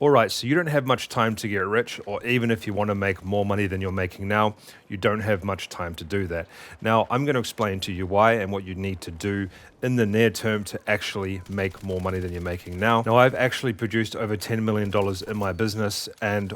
All right, so you don't have much time to get rich, or even if you want to make more money than you're making now, you don't have much time to do that. Now, I'm going to explain to you why and what you need to do in the near term to actually make more money than you're making now. Now, I've actually produced over $10 million in my business, and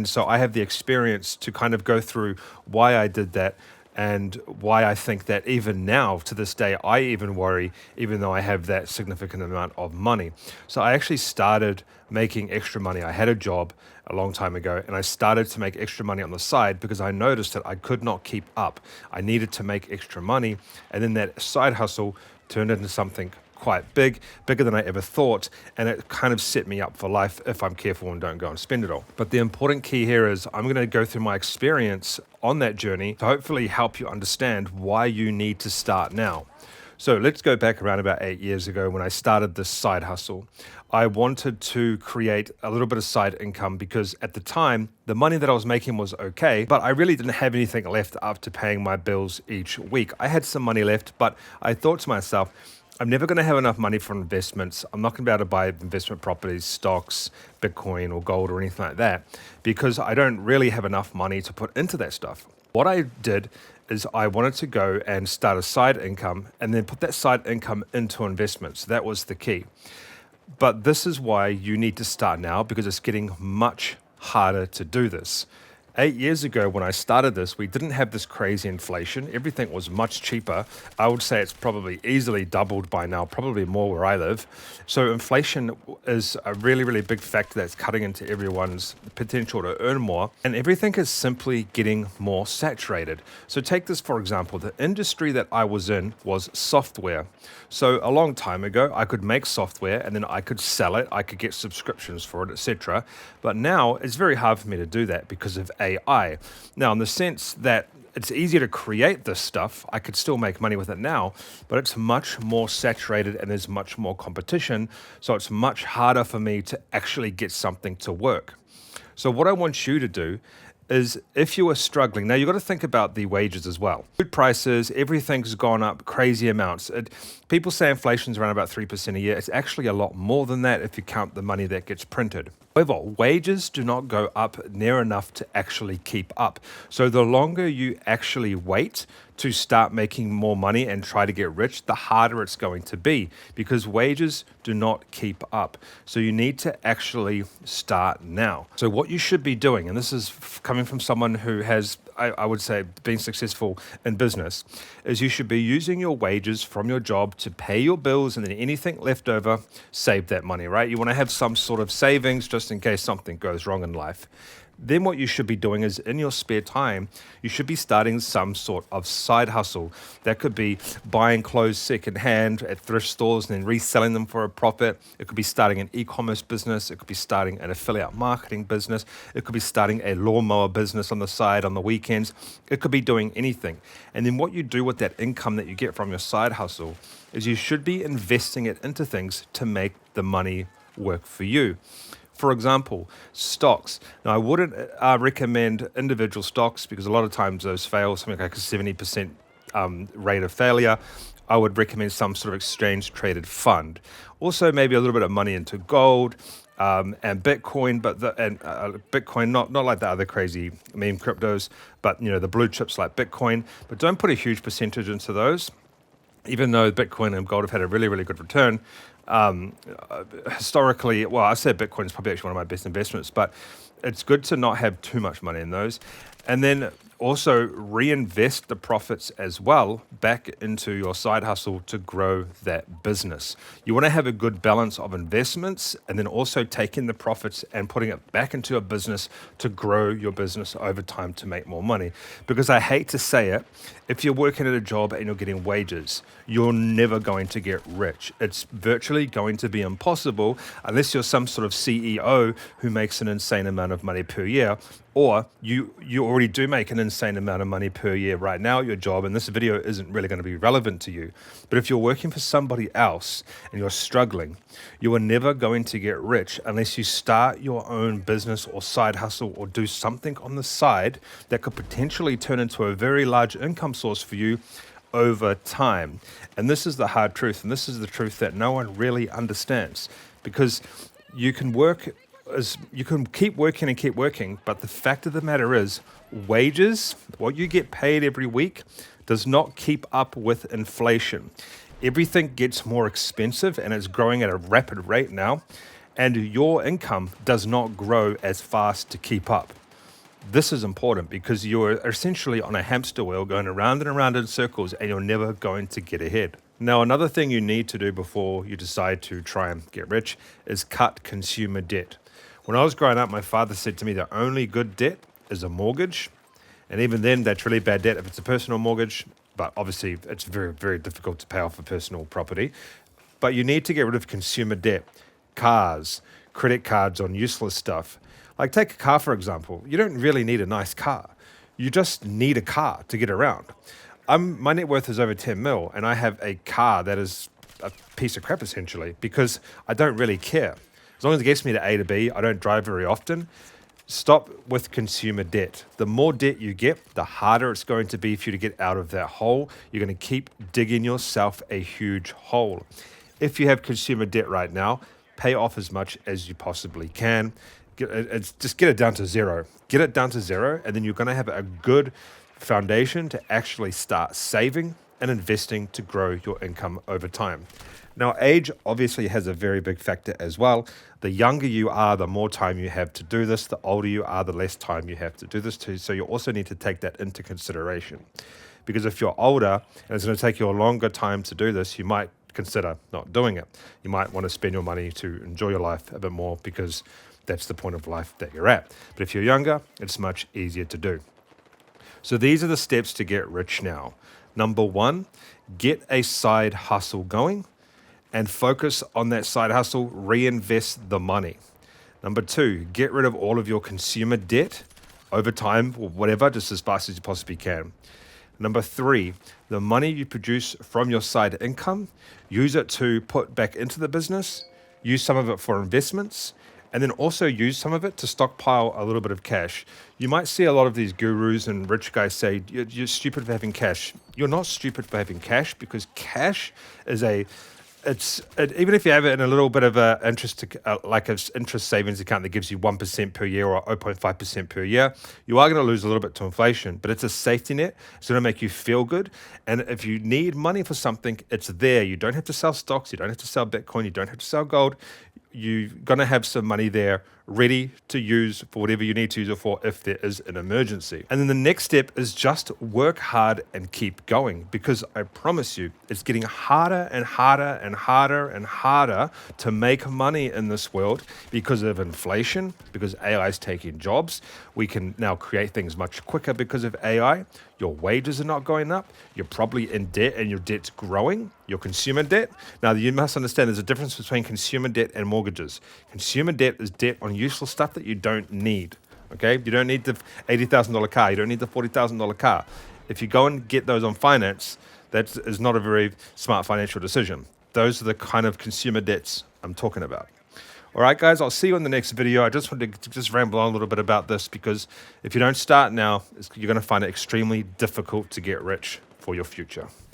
so I have the experience to kind of go through why I did that and why I think that even now, to this day, I even worry, even though I have that significant amount of money. So I actually started making extra money. I had a job a long time ago, and I started to make extra money on the side because I noticed that I could not keep up. I needed to make extra money, and then that side hustle turned into something quite big, bigger than I ever thought, and it kind of set me up for life if I'm careful and don't go and spend it all. But the important key here is I'm going to go through my experience on that journey to hopefully help you understand why you need to start now. So let's go back around about 8 years ago when I started this side hustle. I wanted to create a little bit of side income because at the time, the money that I was making was okay, but I really didn't have anything left after paying my bills each week. I had some money left, but I thought to myself, I'm never going to have enough money for investments. I'm not going to be able to buy investment properties, stocks, Bitcoin, or gold, or anything like that because I don't really have enough money to put into that stuff. What I did is I wanted to go and start a side income and then put that side income into investments. That was the key. But this is why you need to start now because it's getting much harder to do this. 8 years ago, when I started this, we didn't have this crazy inflation. Everything was much cheaper. I would say it's probably easily doubled by now, probably more where I live. So inflation is a really, really big factor that's cutting into everyone's potential to earn more. And everything is simply getting more saturated. So take this, for example, the industry that I was in was software. So a long time ago, I could make software and then I could sell it. I could get subscriptions for it, etc. But now it's very hard for me to do that because of AI. Now, in the sense that it's easier to create this stuff, I could still make money with it now, but it's much more saturated and there's much more competition. So it's much harder for me to actually get something to work. So what I want you to do is if you are struggling, now you've got to think about the wages as well. Food prices, everything's gone up crazy amounts. People say inflation's around about 3% a year. It's actually a lot more than that if you count the money that gets printed. However, wages do not go up near enough to actually keep up. So the longer you actually wait to start making more money and try to get rich, the harder it's going to be because wages do not keep up. So you need to actually start now. So what you should be doing, and this is coming from someone who has, I would say, been successful in business, is you should be using your wages from your job to pay your bills and then anything left over, save that money, right? You want to have some sort of savings just in case something goes wrong in life. Then what you should be doing is in your spare time, you should be starting some sort of side hustle. That could be buying clothes secondhand at thrift stores and then reselling them for a profit. It could be starting an e-commerce business. It could be starting an affiliate marketing business. It could be starting a lawnmower business on the side on the weekends. It could be doing anything. And then what you do with that income that you get from your side hustle is you should be investing it into things to make the money work for you. For example, stocks. Now, I wouldn't recommend individual stocks because a lot of times those fail, something like a 70% rate of failure. I would recommend some sort of exchange traded fund. Also, maybe a little bit of money into gold and Bitcoin, but Bitcoin, not like the other crazy meme cryptos, but the blue chips like Bitcoin. But don't put a huge percentage into those. Even though Bitcoin and gold have had a really, really good return, historically, well, I said Bitcoin is probably actually one of my best investments, but it's good to not have too much money in those. And then also reinvest the profits as well back into your side hustle to grow that business. You want to have a good balance of investments and then also taking the profits and putting it back into a business to grow your business over time to make more money. Because I hate to say it, if you're working at a job and you're getting wages, you're never going to get rich. It's virtually going to be impossible unless you're some sort of CEO who makes an insane amount of money per year, or you already do make an insane amount of money per year right now at your job, and this video isn't really going to be relevant to you. But if you're working for somebody else and you're struggling, you are never going to get rich unless you start your own business or side hustle or do something on the side that could potentially turn into a very large income source for you over time. And this is the hard truth, and this is the truth that no one really understands, because you can work is you can keep working, but the fact of the matter is, wages, what you get paid every week, does not keep up with inflation. Everything gets more expensive and it's growing at a rapid rate now, and your income does not grow as fast to keep up. This is important because you're essentially on a hamster wheel going around and around in circles, and you're never going to get ahead. Now, another thing you need to do before you decide to try and get rich is cut consumer debt. When I was growing up, my father said to me the only good debt is a mortgage. And even then, that's really bad debt if it's a personal mortgage. But obviously, it's very, very difficult to pay off a personal property. But you need to get rid of consumer debt. Cars, credit cards on useless stuff. Like take a car, for example. You don't really need a nice car. You just need a car to get around. My net worth is over 10 mil, and I have a car that is a piece of crap, essentially, because I don't really care. As long as it gets me to A to B, I don't drive very often. Stop with consumer debt. The more debt you get, the harder it's going to be for you to get out of that hole. You're going to keep digging yourself a huge hole. If you have consumer debt right now, pay off as much as you possibly can. Just get it down to zero. Get it down to zero, and then you're going to have a good foundation to actually start saving and investing to grow your income over time. Now, age obviously has a very big factor as well. The younger you are, the more time you have to do this. The older you are, the less time you have to do this too. So you also need to take that into consideration. Because if you're older and it's going to take you a longer time to do this, you might consider not doing it. You might want to spend your money to enjoy your life a bit more because that's the point of life that you're at. But if you're younger, it's much easier to do. So these are the steps to get rich now. Number one, get a side hustle going and focus on that side hustle, reinvest the money. Number two, get rid of all of your consumer debt over time or whatever, just as fast as you possibly can. Number three, the money you produce from your side income, use it to put back into the business, use some of it for investments, and then also use some of it to stockpile a little bit of cash. You might see a lot of these gurus and rich guys say, you're stupid for having cash. You're not stupid for having cash, because cash is even if you have it in a little bit of a interest savings account that gives you 1% per year or 0.5% per year, you are going to lose a little bit to inflation, but it's a safety net. It's going to make you feel good. And if you need money for something, it's there. You don't have to sell stocks. You don't have to sell Bitcoin. You don't have to sell gold. You're going to have some money there ready to use for whatever you need to use it for if there is an emergency. And then the next step is just work hard and keep going, because I promise you, it's getting harder and harder and harder and harder to make money in this world because of inflation, because AI is taking jobs. We can now create things much quicker because of AI. Your wages are not going up. You're probably in debt and your debt's growing, your consumer debt. Now, you must understand there's a difference between consumer debt and mortgages. Consumer debt is debt on useless stuff that you don't need, okay? You don't need the $80,000 car. You don't need the $40,000 car. If you go and get those on finance, that is not a very smart financial decision. Those are the kind of consumer debts I'm talking about. All right, guys, I'll see you in the next video. I just wanted to just ramble on a little bit about this, because if you don't start now, you're going to find it extremely difficult to get rich for your future.